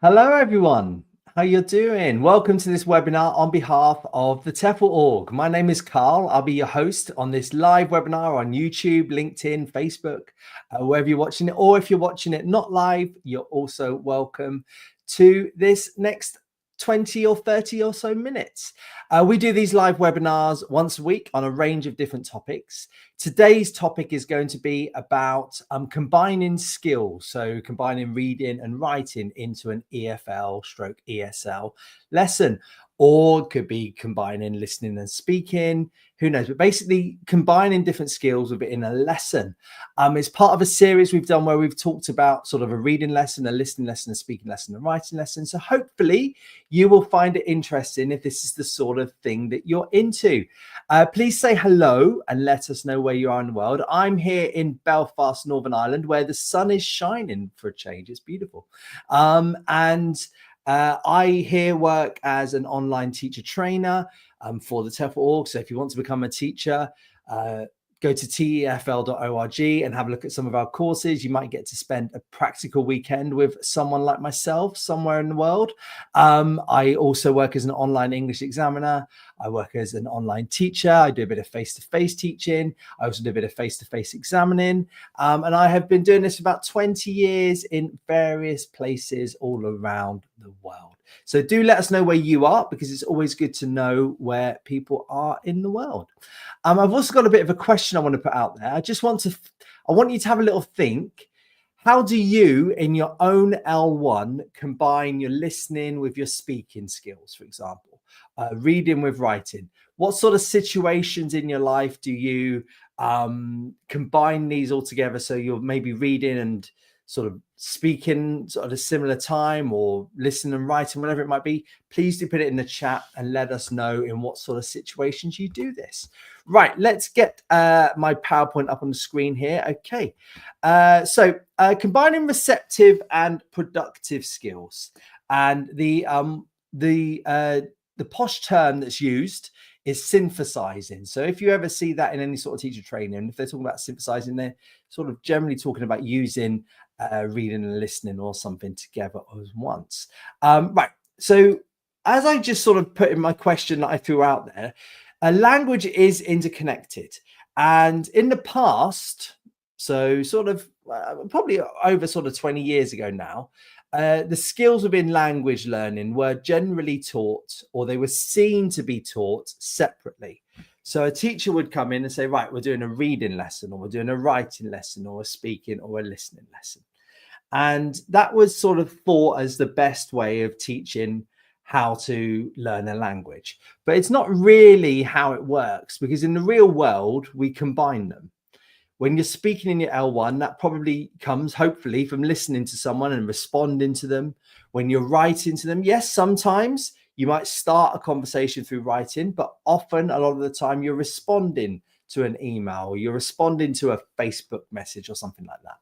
Hello, everyone. How you doing? Welcome to this webinar on behalf of the TEFL org. My name is Carl. I'll be your host on this live webinar on YouTube, LinkedIn, Facebook, wherever you're watching it. Or if you're watching it not live, you're also welcome to this next 20 or 30 or so minutes. We do these live webinars once a week on a range of different topics. Today's topic is going to be about combining skills, so combining reading and writing into an EFL/ESL lesson, or it could be combining listening and speaking, who knows, but basically combining different skills within a lesson. It's part of a series we've done where we've talked about sort of a reading lesson, a listening lesson, a speaking lesson, a writing lesson. So hopefully you will find it interesting if this is the sort of thing that you're into. Please say hello and let us know where you are in the world. I'm here in Belfast, Northern Ireland, where the sun is shining for a change. It's beautiful. I here work as an online teacher trainer for the TEFL org. So if you want to become a teacher, go to TEFL.org and have a look at some of our courses. You might get to spend a practical weekend with someone like myself somewhere in the world. I also work as an online English examiner. I work as an online teacher. I do a bit of face-to-face teaching. I also do a bit of face-to-face examining. And I have been doing this for about 20 years in various places all around the world. So do let us know where you are, because it's always good to know where people are in the world. I've also got a bit of a question I want to put out there. I want you to have a little think. How do you, in your own L1, combine your listening with your speaking skills, for example, reading with writing? What sort of situations in your life do you combine these all together? So you're maybe reading and sort of speaking sort of at a similar time, or listening and writing, whatever it might be. Please do put it in the chat and let us know in what sort of situations you do this. Right, let's get my PowerPoint up on the screen here. Okay, so combining receptive and productive skills, and the posh term that's used is synthesizing. So if you ever see that in any sort of teacher training, if they're talking about synthesizing, they're sort of generally talking about using reading and listening or something together as once. Right, so as I just sort of put in my question that I threw out there, a language is interconnected. And in the past, so sort of probably over sort of 20 years ago now, the skills within language learning were generally taught, or they were seen to be taught separately. So a teacher would come in and say, right, we're doing a reading lesson, or we're doing a writing lesson, or a speaking or a listening lesson. And that was sort of thought as the best way of teaching how to learn a language. But it's not really how it works, because in the real world, we combine them. When you're speaking in your L1, that probably comes, hopefully, from listening to someone and responding to them. When you're writing to them, yes, sometimes you might start a conversation through writing, but often, a lot of the time, you're responding to an email, or you're responding to a Facebook message or something like that.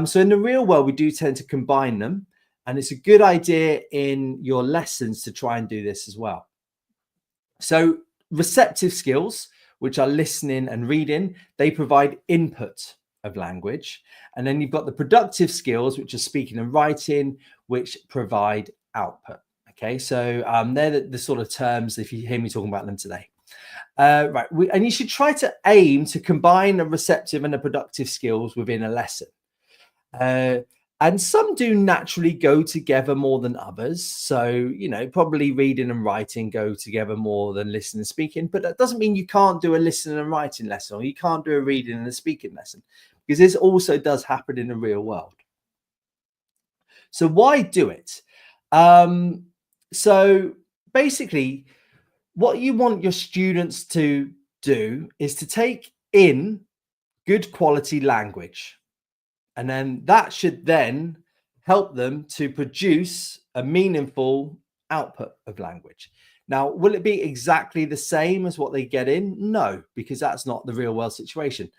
So in the real world, we do tend to combine them. And it's a good idea in your lessons to try and do this as well. So receptive skills, which are listening and reading, they provide input of language. And then you've got the productive skills, which are speaking and writing, which provide output. Okay, so they're the sort of terms, if you hear me talking about them today. Right, and you should try to aim to combine a receptive and a productive skills within a lesson. And some do naturally go together more than others. So, you know, probably reading and writing go together more than listening and speaking. But that doesn't mean you can't do a listening and writing lesson, or you can't do a reading and a speaking lesson, because this also does happen in the real world. So why do it? So basically, what you want your students to do is to take in good quality language. And then that should then help them to produce a meaningful output of language. Now, will it be exactly the same as what they get in? No, because that's not the real world situation.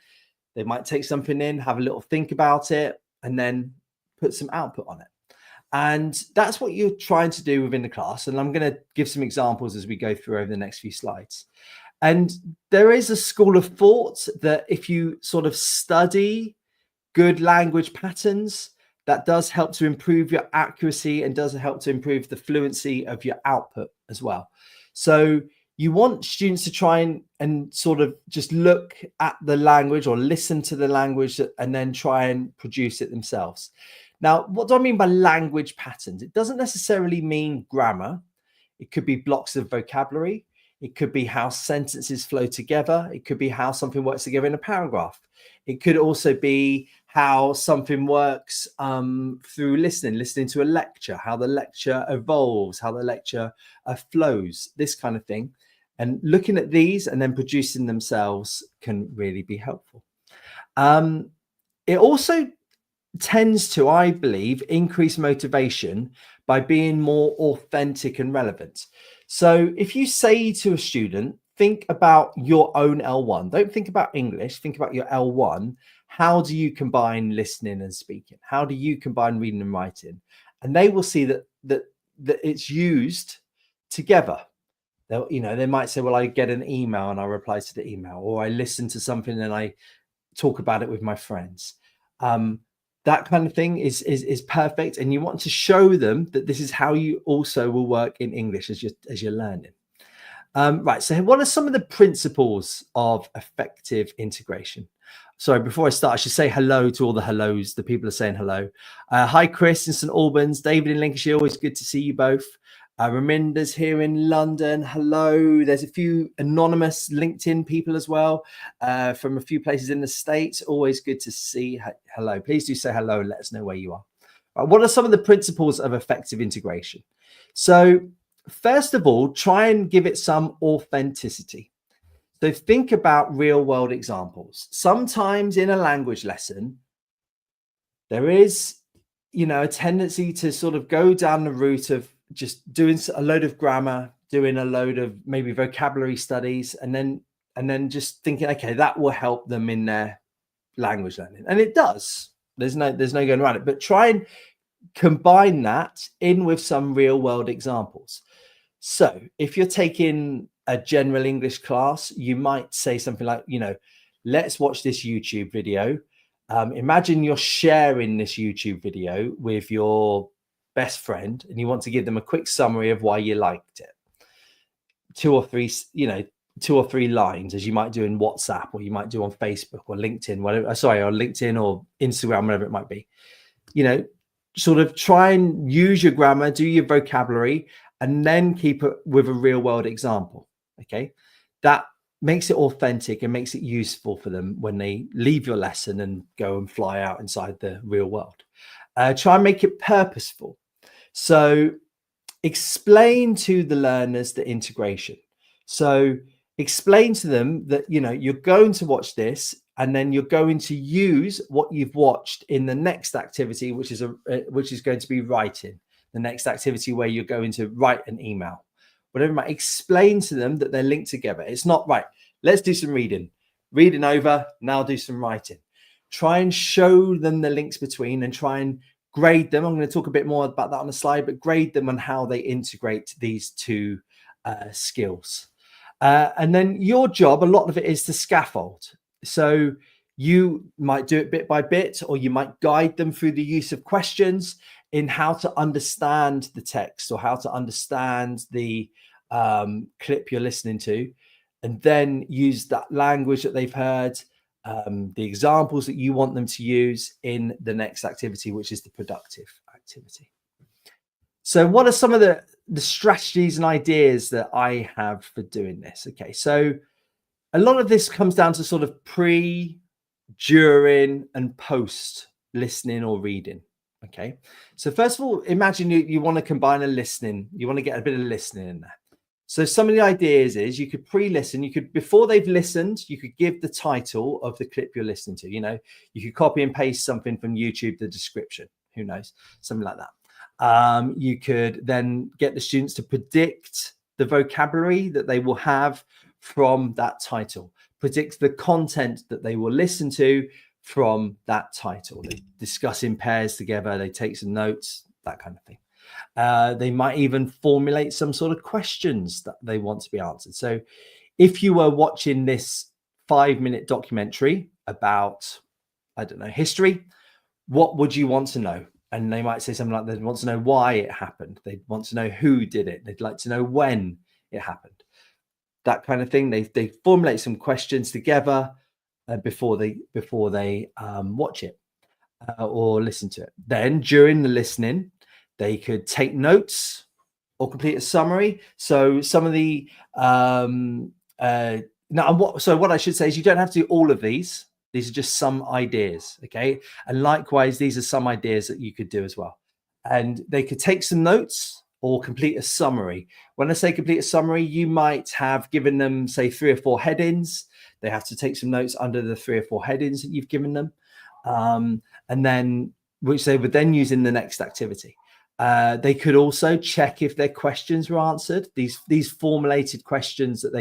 They might take something in, have a little think about it, and then put some output on it. And that's what you're trying to do within the class. And I'm going to give some examples as we go through over the next few slides. And there is a school of thought that if you sort of study good language patterns, that does help to improve your accuracy and does help to improve the fluency of your output as well. So you want students to try and sort of just look at the language or listen to the language and then try and produce it themselves. Now, what do I mean by language patterns? It doesn't necessarily mean grammar. It could be blocks of vocabulary. It could be how sentences flow together. It could be how something works together in a paragraph. It could also be how something works through listening to a lecture, how the lecture evolves, how the lecture flows, this kind of thing. And looking at these and then producing themselves can really be helpful. It also tends to, I believe, increase motivation by being more authentic and relevant. So if you say to a student, think about your own L1, don't think about English, think about your L1. How do you combine listening and speaking? How do you combine reading and writing? And they will see that it's used together. They'll, they might say, well, I get an email and I reply to the email, or I listen to something and I talk about it with my friends. That kind of thing is perfect. And you want to show them that this is how you also will work in English as you're learning. Right. So what are some of the principles of effective integration? Sorry, before I start, I should say hello to all the hellos. The people are saying hello. Hi, Chris in St. Albans, David in Lincolnshire. Always good to see you both. Raminder's here in London. Hello. There's a few anonymous LinkedIn people as well from a few places in the States. Always good to see. Hello. Please do say hello and let us know where you are. Right, what are some of the principles of effective integration? So first of all, try and give it some authenticity. So think about real world examples. Sometimes in a language lesson, there is, a tendency to sort of go down the route of just doing a load of grammar, doing a load of maybe vocabulary studies, and then just thinking, okay, that will help them in their language learning. And it does. There's no going around it. But try and combine that in with some real world examples. So if you're taking a general English class, you might say something like, let's watch this YouTube video. Imagine you're sharing this YouTube video with your best friend and you want to give them a quick summary of why you liked it. Two or three lines, as you might do in WhatsApp, or you might do on Facebook or LinkedIn, or LinkedIn or Instagram, whatever it might be. Sort of try and use your grammar, do your vocabulary, and then keep it with a real world example. Okay. That makes it authentic and makes it useful for them when they leave your lesson and go and fly out inside the real world. Try and make it purposeful. So explain to the learners the integration. So explain to them that, you're going to watch this and then you're going to use what you've watched in the next activity, which is going to be writing. The next activity where you're going to write an email, whatever it might. Explain to them that they're linked together. It's not right. Let's do some reading over. Now do some writing. Try and show them the links between and try and grade them. I'm going to talk a bit more about that on the slide, but grade them on how they integrate these two skills. And then your job, a lot of it is to scaffold. So you might do it bit by bit, or you might guide them through the use of questions in how to understand the text or how to understand the clip you're listening to, and then use that language that they've heard, the examples that you want them to use in the next activity, which is the productive activity. So what are some of the strategies and ideas that I have for doing this? Okay, so a lot of this comes down to sort of pre, during, and post listening or reading. Okay, so first of all, imagine you want to combine you want to get a bit of listening in there. So some of the ideas is you could pre-listen, before they've listened, you could give the title of the clip you're listening to. You could copy and paste something from YouTube, the description, who knows, something like that. You could then get the students to predict the vocabulary that they will have from that title, predict the content that they will listen to from that title. They discuss in pairs together, they take some notes, that kind of thing. They might even formulate some sort of questions that they want to be answered. So if you were watching this 5-minute documentary about, I don't know, history, what would you want to know? and they might say something like they want to know why it happened. They want to know who did it. They'd like to know when it happened. That kind of thing. They formulate some questions together before they watch it or listen to it. Then during the listening, they could take notes or complete a summary. So some of the what I should say is you don't have to do all of these. These are just some ideas, okay? And likewise, these are some ideas that you could do as well. And they could take some notes or complete a summary. When I say complete a summary, you might have given them, say, 3 or 4 headings. They have to take some notes under the 3 or 4 headings that you've given them, and then which they would then use in the next activity. They could also check if their questions were answered. These formulated questions that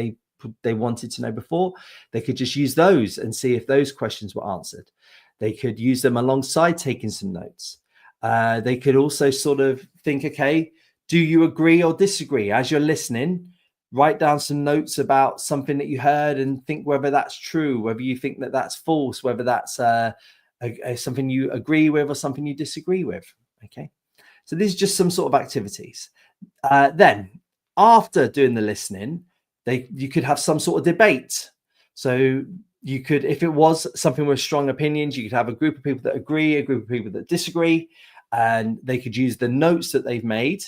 they wanted to know before, they could just use those and see if those questions were answered. They could use them alongside taking some notes. They could also sort of think, okay, do you agree or disagree? As you're listening, write down some notes about something that you heard and think whether that's true, whether you think that that's false, whether that's something you agree with or something you disagree with. Okay, so these are just some sort of activities. Then after doing the listening, you could have some sort of debate. So you could, if it was something with strong opinions, you could have a group of people that agree, a group of people that disagree, and they could use the notes that they've made,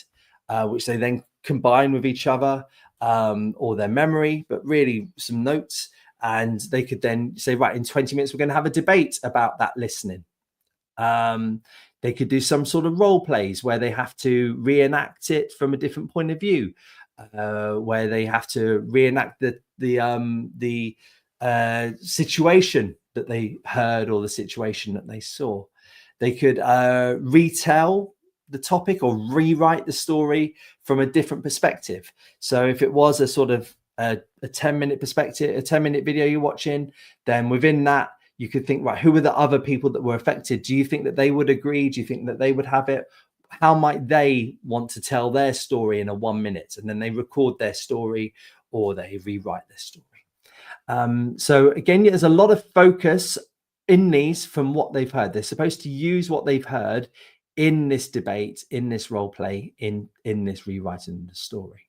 which they then combine with each other, or their memory, but really some notes. And they could then say, right, in 20 minutes, we're going to have a debate about that listening. They could do some sort of role plays where they have to reenact it from a different point of view, where they have to reenact the situation that they heard or the situation that they saw. They could retell the topic or rewrite the story from a different perspective. So if it was a sort of a 10-minute perspective, a 10-minute video you're watching, then within that, you could think, right, who were the other people that were affected? Do you think that they would agree? Do you think that they would have it? How might they want to tell their story in a 1 minute? And then they record their story or they rewrite their story. So again, there's a lot of focus in these from what they've heard. They're supposed to use what they've heard in this debate, in this role play, in this rewriting the story.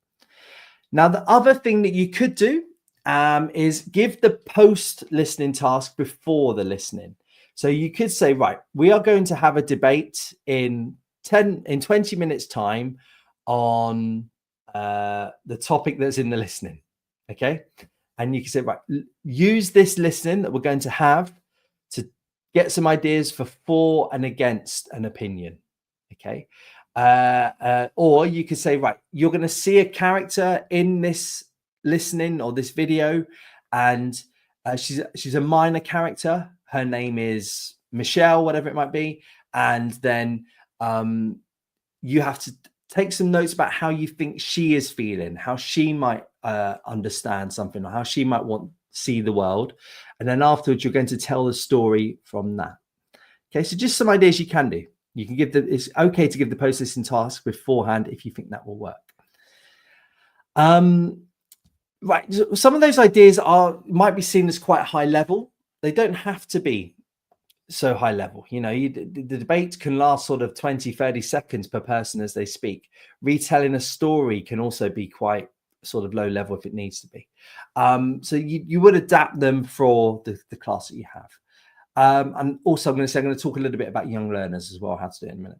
Now, the other thing that you could do is give the post-listening task before the listening. So you could say, right, we are going to have a debate in 20 minutes time on the topic that's in the listening. Okay. And you can say, right, use this listening that we're going to have to get some ideas for and against an opinion. Okay. Or you could say, right, you're going to see a character in this listening or this video, and she's a minor character. Her name is Michelle, whatever it might be. And then you have to take some notes about how you think she is feeling, how she might understand something, or how she might want to see the world. And then afterwards, you're going to tell the story from that. Okay, so just some ideas you can do. You can give it's okay to give the post-listening task beforehand if you think that will work. Right, so some of those ideas might be seen as quite high level. They don't have to be so high level. You know, the debate can last sort of 20, 30 seconds per person as they speak. Retelling a story can also be quite sort of low level if it needs to be. So you would adapt them for the class that you have. And also I'm going to talk a little bit about young learners as well, how to do it in a minute.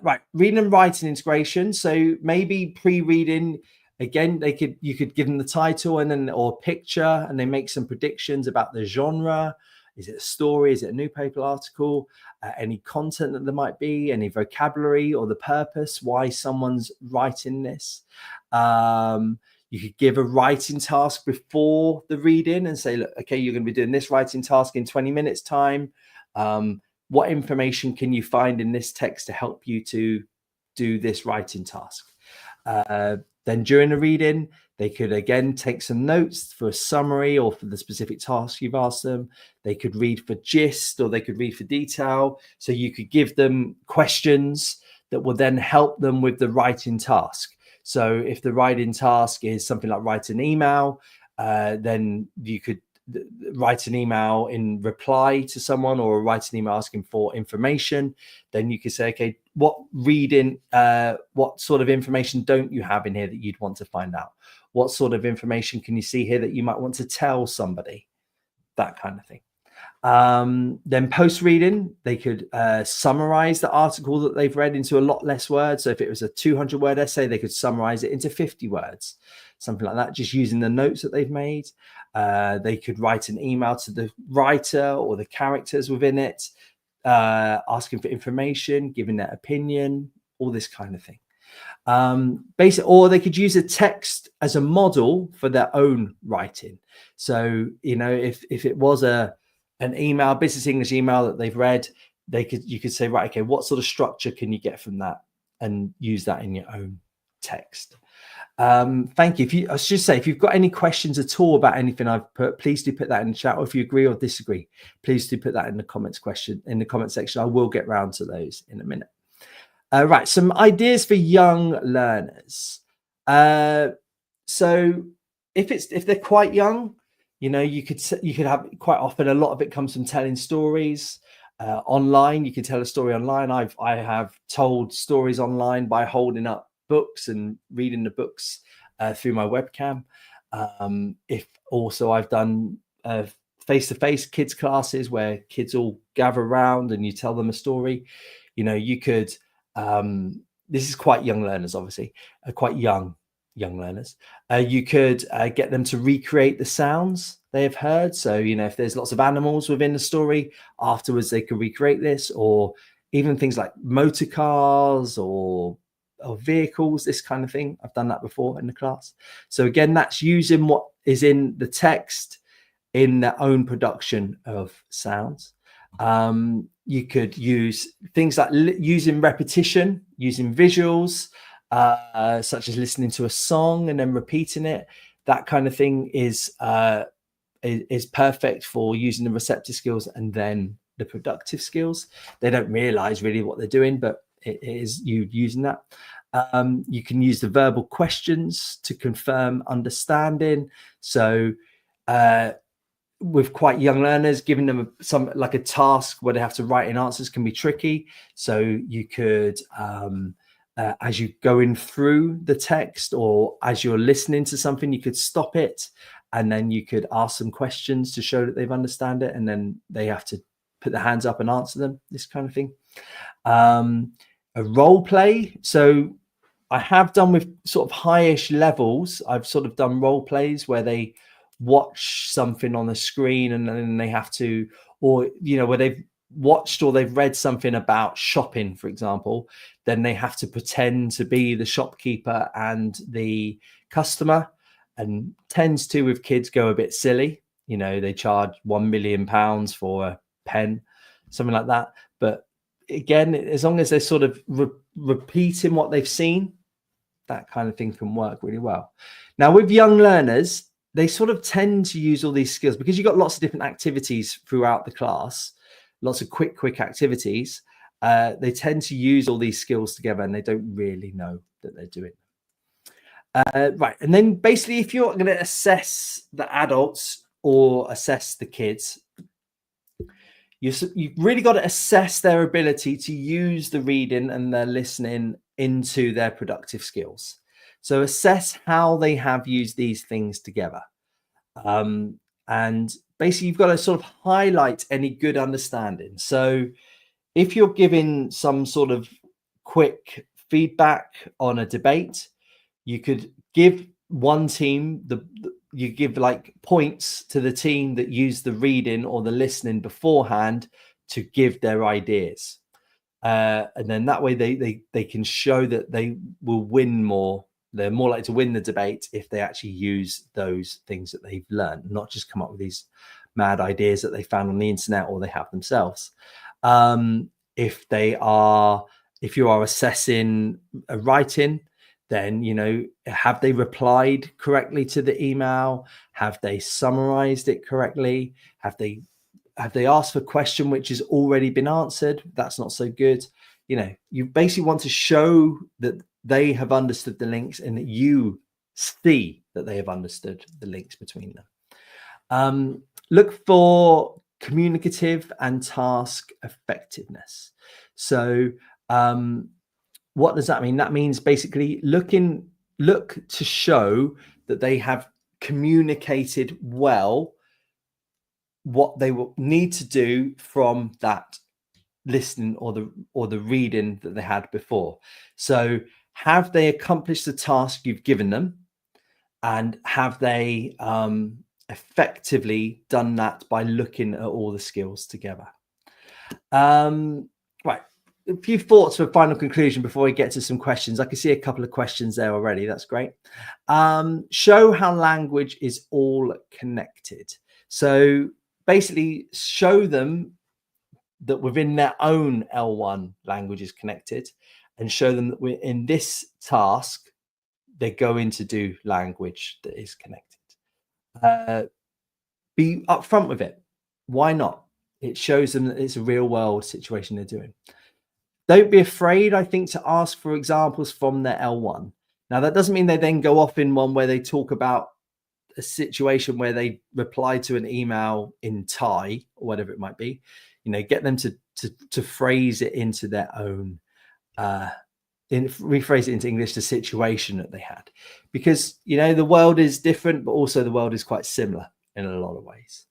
Right, reading and writing integration. So maybe pre-reading, again, you could give them the title or picture, and they make some predictions about the genre. Is it a story? Is it a newspaper article? Any content that there might be, any vocabulary or the purpose, why someone's writing this. You could give a writing task before the reading and say, look, okay, you're going to be doing this writing task in 20 minutes time. What information can you find in this text to help you to do this writing task? Then during the reading, they could again take some notes for a summary or for the specific task you've asked them. They could read for gist or they could read for detail. So you could give them questions that will then help them with the writing task. So if the writing task is something like write an email, then you could write an email in reply to someone, or write an email asking for information, then you could say, okay, what sort of information don't you have in here that you'd want to find out? What sort of information can you see here that you might want to tell somebody? That kind of thing. Then post reading, they could summarize the article that they've read into a lot less words. So if it was a 200-word essay, they could summarize it into 50 words, something like that, just using the notes that they've made. They could write an email to the writer or the characters within it, asking for information, giving their opinion, all this kind of thing. Or they could use a text as a model for their own writing. So, if it was an email, business English email that they've read, you could say, right, okay, what sort of structure can you get from that, and use that in your own text. Thank you. I should say, if you've got any questions at all about anything I've put, please do put that in the chat, or if you agree or disagree, please do put that in the comment section. I will get round to those in a minute. Right, some ideas for young learners. So if they're quite young, you could have, quite often, a lot of it comes from telling stories online. You can tell a story online. I have told stories online by holding up books and reading the books through my webcam. If also I've done face-to-face kids classes where kids all gather around and you tell them a story. You could this is quite young learners, obviously, quite young learners. You could get them to recreate the sounds they have heard. So, if there's lots of animals within the story, afterwards they could recreate this, or even things like motor cars or vehicles, this kind of thing. I've done that before in the class. So again, that's using what is in the text in their own production of sounds. You could use things like using repetition, using visuals, such as listening to a song and then repeating it. That kind of thing is perfect for using the receptive skills and then the productive skills. They don't realize really what they're doing, but it is you using that. You can use the verbal questions to confirm understanding. So with quite young learners, giving them a task where they have to write in answers can be tricky. So you could, as you going through the text, or as you're listening to something, you could stop it, and then you could ask some questions to show that they've understand it, and then they have to put their hands up and answer them, this kind of thing. A role play. So I have done with sort of highish levels, I've sort of done role plays where they watch something on the screen and then they have to, or where they've watched or they've read something about shopping, for example, then they have to pretend to be the shopkeeper and the customer, and tends to, with kids, go a bit silly. They charge £1 million for a pen, something like that. But again, as long as they're sort of repeating what they've seen, that kind of thing can work really well. Now, with young learners, they sort of tend to use all these skills because you've got lots of different activities throughout the class, lots of quick activities. They tend to use all these skills together and they don't really know that they're doing it. Right. And then basically, if you're going to assess the adults or assess the kids, you've really got to assess their ability to use the reading and their listening into their productive skills. So assess how they have used these things together. And basically, you've got to sort of highlight any good understanding. So if you're giving some sort of quick feedback on a debate, you could give one team you give like points to the team that used the reading or the listening beforehand to give their ideas. And then that way they can show that they will win more. They're more likely to win the debate if they actually use those things that they've learned, not just come up with these mad ideas that they found on the internet or they have themselves. If you are assessing a writing, then, have they replied correctly to the email? Have they summarized it correctly? Have they asked for a question which has already been answered? That's not so good. You basically want to show that they have understood the links and that you see that they have understood the links between them. Look for communicative and task effectiveness. So what does that mean? That means basically look to show that they have communicated well what they will need to do from that listening or the reading that they had before. So have they accomplished the task you've given them, and have they effectively done that by looking at all the skills together? Right, a few thoughts for a final conclusion before we get to some questions. I can see a couple of questions there already. That's great. Show how language is all connected. So basically show them that within their own L1 language is connected, and show them that we're in this task, they're going to do language that is connected. Be upfront with it. Why not? It shows them that it's a real world situation they're doing. Don't be afraid, I think, to ask for examples from their L1. Now, that doesn't mean they then go off in one where they talk about a situation where they reply to an email in Thai or whatever it might be. Get them to phrase it into their own, rephrase it into English, the situation that they had, because the world is different, but also the world is quite similar in a lot of ways.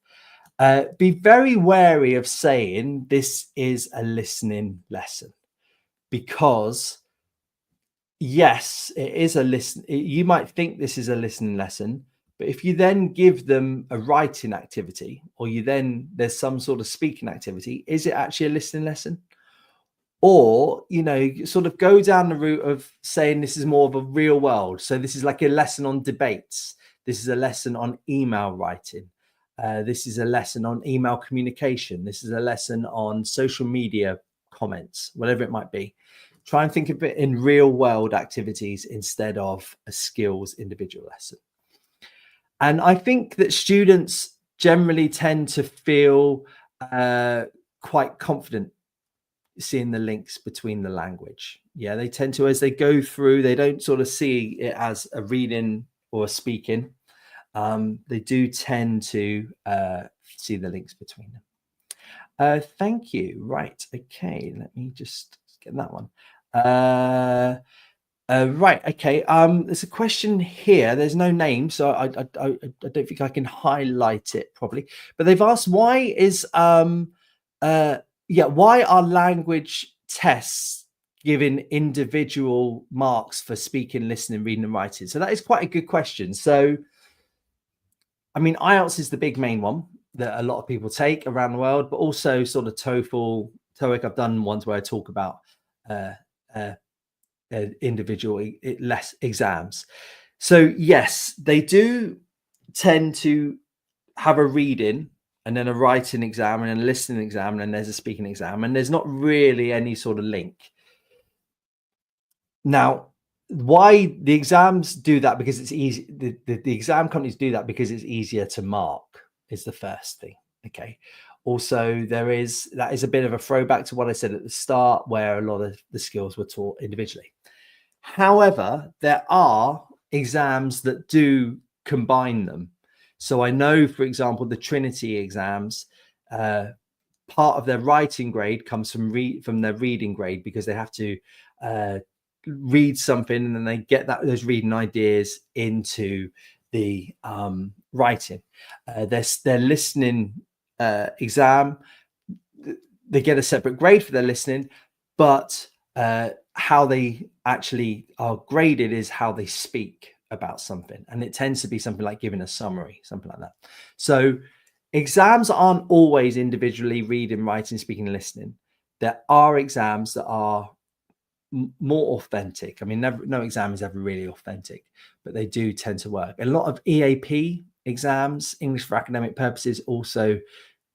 Be very wary of saying this is a listening lesson, because yes, it is a listen. You might think this is a listening lesson, but if you then give them a writing activity, or there's some sort of speaking activity, is it actually a listening lesson? Or, sort of go down the route of saying this is more of a real world. So this is like a lesson on debates. This is a lesson on email writing. This is a lesson on email communication. This is a lesson on social media comments, whatever it might be. Try and think of it in real world activities instead of a skills individual lesson. And I think that students generally tend to feel quite confident seeing the links between the language. Yeah, they tend to, as they go through, they don't sort of see it as a reading or a speaking. They do tend to see the links between them. Thank you. Right. Okay. Let me just get that one. Right. Okay. There's a question here. There's no name, so I don't think I can highlight it properly. But they've asked, why are language tests giving individual marks for speaking, listening, reading, and writing? So that is quite a good question. So, I mean, IELTS is the big main one that a lot of people take around the world, but also sort of TOEFL, TOEIC. I've done ones where I talk about individual less exams. So yes, they do tend to have a reading and then a writing exam and a listening exam, and then there's a speaking exam, and there's not really any sort of link. Now, why the exams do that? Because it's easy. The exam companies do that because it's easier to mark, is the first thing. Okay. Also, that is a bit of a throwback to what I said at the start, where a lot of the skills were taught individually. However, there are exams that do combine them. So I know, for example, the Trinity exams, part of their writing grade comes from their reading grade, because they have to read something and then they get those reading ideas into the writing. Their listening exam, they get a separate grade for their listening, but how they actually are graded is how they speak about something, and it tends to be something like giving a summary, something like that. So exams aren't always individually reading, writing, speaking, and listening. There are exams that are more authentic. I mean, no exam is ever really authentic, but they do tend to work. A lot of EAP exams, English for academic purposes, also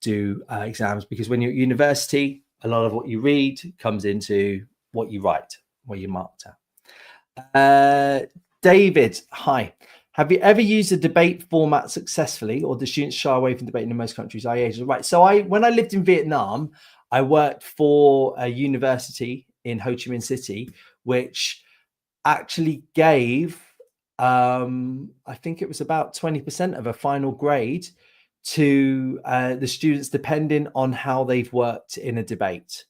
do exams, because when you're at university, a lot of what you read comes into what you write, what you marked out. David, hi. Have you ever used a debate format successfully, or do students shy away from debating in most countries? Right. So when I lived in Vietnam, I worked for a university in Ho Chi Minh City, which actually gave, I think it was about 20% of a final grade to the students depending on how they've worked in a debate.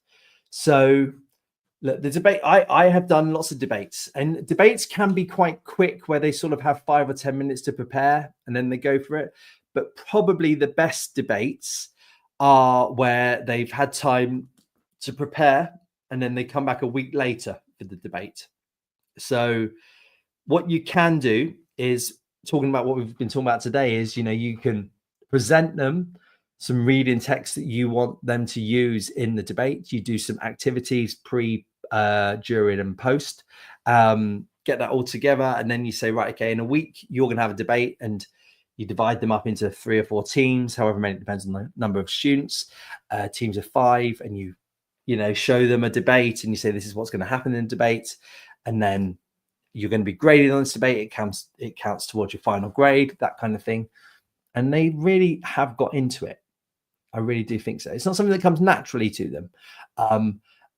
So look, the debate, I have done lots of debates, and debates can be quite quick where they sort of have 5 or 10 minutes to prepare and then they go for it. But probably the best debates are where they've had time to prepare and then they come back a week later for the debate. So what you can do is, talking about what we've been talking about today, is, you can present them some reading text that you want them to use in the debate. You do some activities pre, during and post, get that all together. And then you say, right, okay, in a week, you're going to have a debate, and you divide them up into 3 or 4 teams, however many, it depends on the number of students, teams of 5, and you show them a debate and you say, this is what's going to happen in the debate. And then you're going to be graded on this debate. It counts towards your final grade, that kind of thing. And they really have got into it. I really do think so. It's not something that comes naturally to them.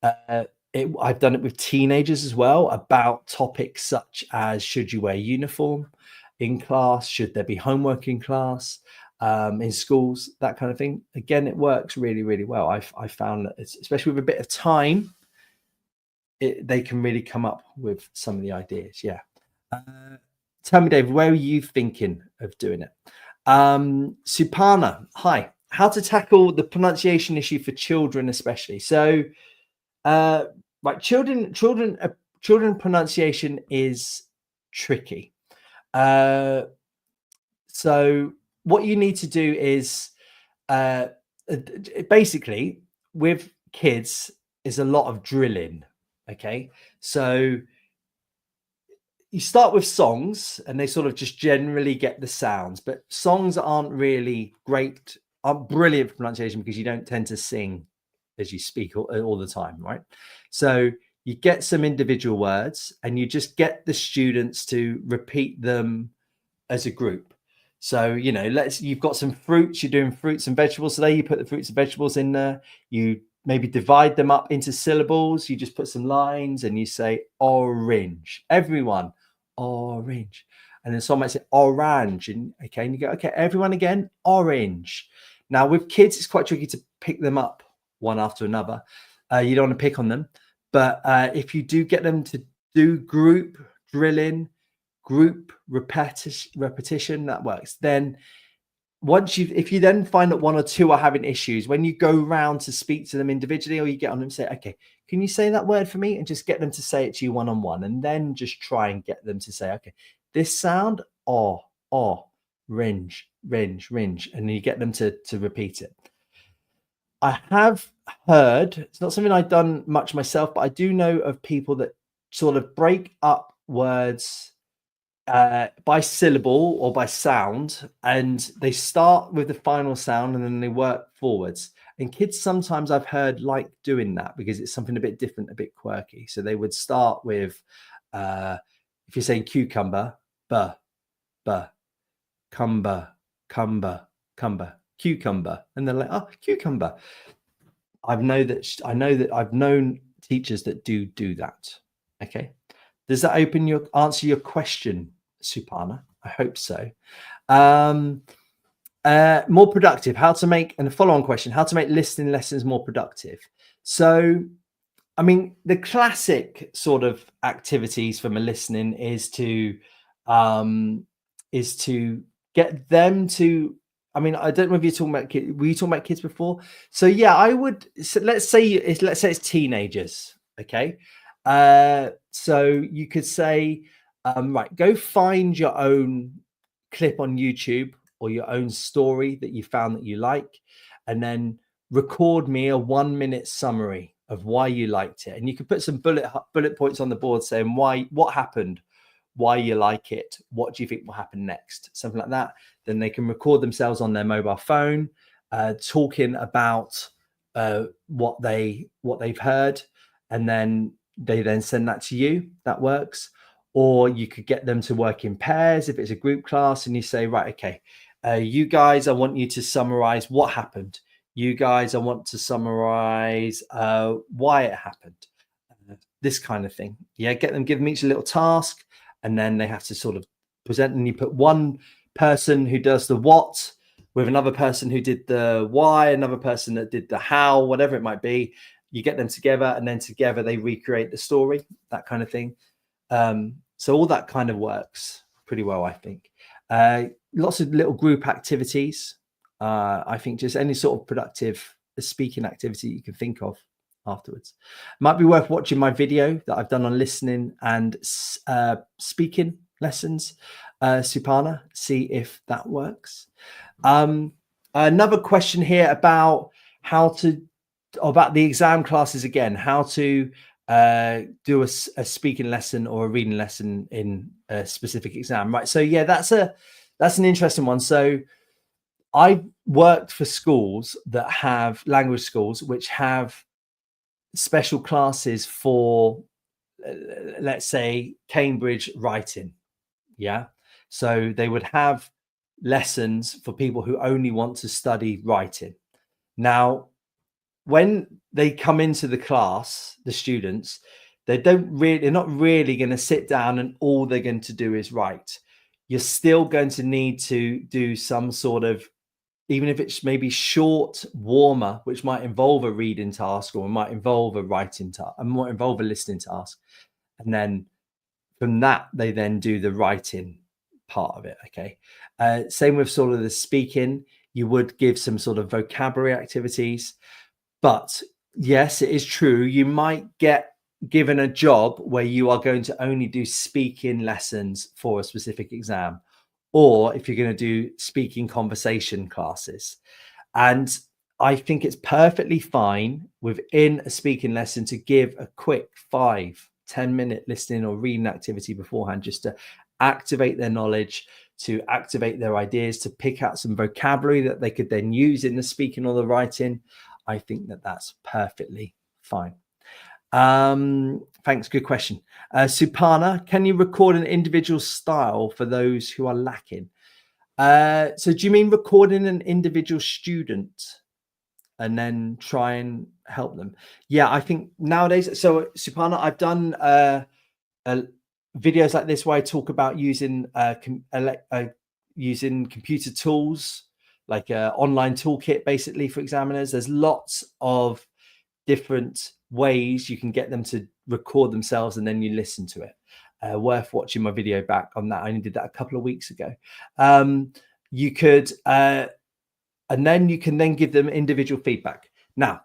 I've done it with teenagers as well, about topics such as, should you wear a uniform in class? Should there be homework in class, in schools, that kind of thing. Again, it works really, really well. I found that, especially with a bit of time, they can really come up with some of the ideas. Yeah. Tell me, David, where are you thinking of doing it? Suparna, hi. How to tackle the pronunciation issue for children, especially. So, right, children pronunciation is tricky. So what you need to do is, basically, with kids, is a lot of drilling. Okay, so you start with songs and they sort of just generally get the sounds, but songs aren't brilliant for pronunciation because you don't tend to sing as you speak all the time, right? So you get some individual words and you just get the students to repeat them as a group. So, you've got some fruits, you're doing fruits and vegetables today, you put the fruits and vegetables in there, you maybe divide them up into syllables, you just put some lines and you say orange. Everyone, orange. And then someone might say orange, and you go, okay, everyone again, orange. Now with kids, it's quite tricky to pick them up one after another. You don't want to pick on them, but if you do get them to do group drilling, group repetition, that works. Then if you then find that 1 or 2 are having issues, when you go round to speak to them individually, or you get on them and say, okay, can you say that word for me? And just get them to say it to you one-on-one, and then just try and get them to say, okay, this sound, ringe, and then you get them to repeat it. I have heard, it's not something I've done much myself, but I do know of people that sort of break up words by syllable or by sound, and they start with the final sound and then they work forwards. And kids sometimes, I've heard, like doing that because it's something a bit different, a bit quirky. So they would start with, if you're saying cucumber, cumber, cucumber, and they're like, oh, cucumber. I know that I've known teachers that do that. Okay, does that answer your question, Suparna? I hope so. More productive, how to make, and a follow-on question, how to make listening lessons more productive. So, I mean, the classic sort of activities from a listening is to get them to, I mean, I don't know if you're talking about kids. Were you talking about kids before? So yeah, I would. So let's say it's teenagers. Okay, so you could say, right, go find your own clip on YouTube or your own story that you found that you like, and then record me a 1-minute summary of why you liked it. And you could put some bullet points on the board saying what happened, why you like it, what do you think will happen next, something like that. Then they can record themselves on their mobile phone, talking about what they've heard, and then they then send that to you. That works. Or you could get them to work in pairs if it's a group class, and you say, right, okay, you guys, I want you to summarize what happened. You guys, I want to summarize why it happened. This kind of thing. Yeah, give them each a little task, and then they have to sort of present, and you put one person who does the what, with another person who did the why, another person that did the how, whatever it might be. You get them together, and then together they recreate the story, that kind of thing. So all that kind of works pretty well, I think. Lots of little group activities. I think just any sort of productive speaking activity you can think of afterwards. Might be worth watching my video that I've done on listening and speaking lessons, Supana, see if that works. Another question here about about the exam classes again, how to do a speaking lesson or a reading lesson in a specific exam, right? So yeah, that's an interesting one. So I worked for schools that have language schools which have special classes for let's say Cambridge writing. Yeah, so they would have lessons for people who only want to study writing. Now when they come into the class, the students, they're not really going to sit down and all they're going to do is write. You're still going to need to do some sort of, even if it's maybe short warmer, which might involve a reading task or might involve a writing task and might involve a listening task. And then from that, they then do the writing part of it. Okay. Same with sort of the speaking. You would give some sort of vocabulary activities. But yes, it is true. You might get given a job where you are going to only do speaking lessons for a specific exam, or if you're going to do speaking conversation classes. And I think it's perfectly fine within a speaking lesson to give a quick 5-10 minute listening or reading activity beforehand, just to activate their knowledge, to activate their ideas, to pick out some vocabulary that they could then use in the speaking or the writing. I think that that's perfectly fine. Thanks. Good question. Supana, can you record an individual style for those who are lacking? So do you mean recording an individual student and then try and help them? Yeah, I think nowadays, so Supana, I've done videos like this where I talk about using using computer tools, like an online toolkit, basically, for examiners. There's lots of different ways you can get them to record themselves and then you listen to it. Worth watching my video back on that. I only did that a couple of weeks ago. You could, and then you can then give them individual feedback. Now,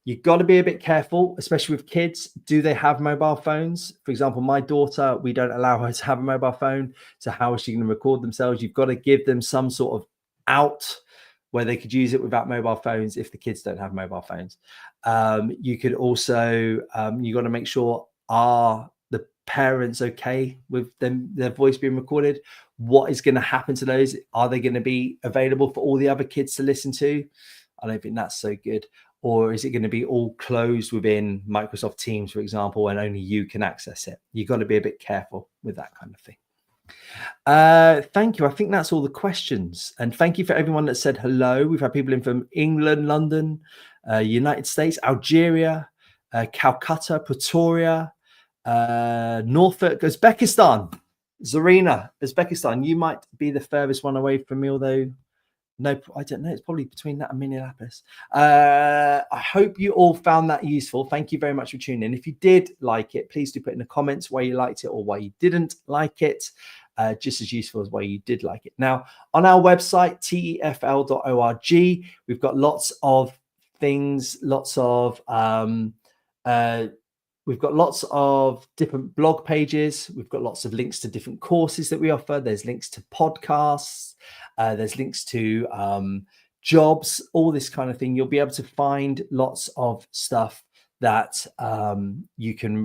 you've got to be a bit careful, especially with kids. Do they have mobile phones? For example, my daughter, we don't allow her to have a mobile phone. So how is she going to record themselves? You've got to give them some sort of out where they could use it without mobile phones if the kids don't have mobile phones. You could also, you got to make sure, are the parents okay with them, their voice being recorded? What is going to happen to those? Are they going to be available for all the other kids to listen to? I don't think that's so good. Or is it going to be all closed within Microsoft Teams, for example, and only you can access it? You've got to be a bit careful with that kind of thing. Thank you. I think that's all the questions. And thank you for everyone that said hello. We've had people in from England, London, United States, Algeria, Calcutta, Pretoria, Norfolk, Uzbekistan. Zarina, Uzbekistan. You might be the furthest one away from me, although no, I don't know. It's probably between that and Minneapolis. I hope you all found that useful. Thank you very much for tuning in. If you did like it, please do put in the comments why you liked it or why you didn't like it. Just as useful as why you did like it. Now, on our website, tefl.org, we've got lots of things, we've got lots of different blog pages. We've got lots of links to different courses that we offer. There's links to podcasts. There's links to jobs, all this kind of thing. You'll be able to find lots of stuff that you can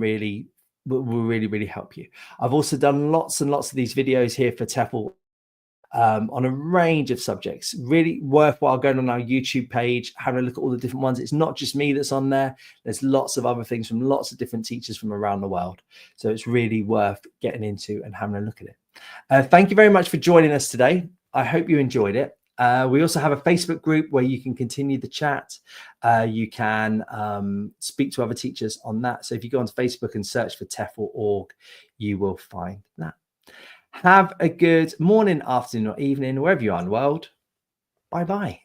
will really help you. I've also done lots and lots of these videos here for TEFL on a range of subjects. Really worthwhile going on our YouTube page, having a look at all the different ones. It's not just me that's on there. There's lots of other things from lots of different teachers from around the world. So it's really worth getting into and having a look at it. Thank you very much for joining us today. I hope you enjoyed it. We also have a Facebook group where you can continue the chat. You can speak to other teachers on that. So if you go onto Facebook and search for TEFL.org, you will find that. Have a good morning, afternoon, or evening, wherever you are in the world. Bye-bye.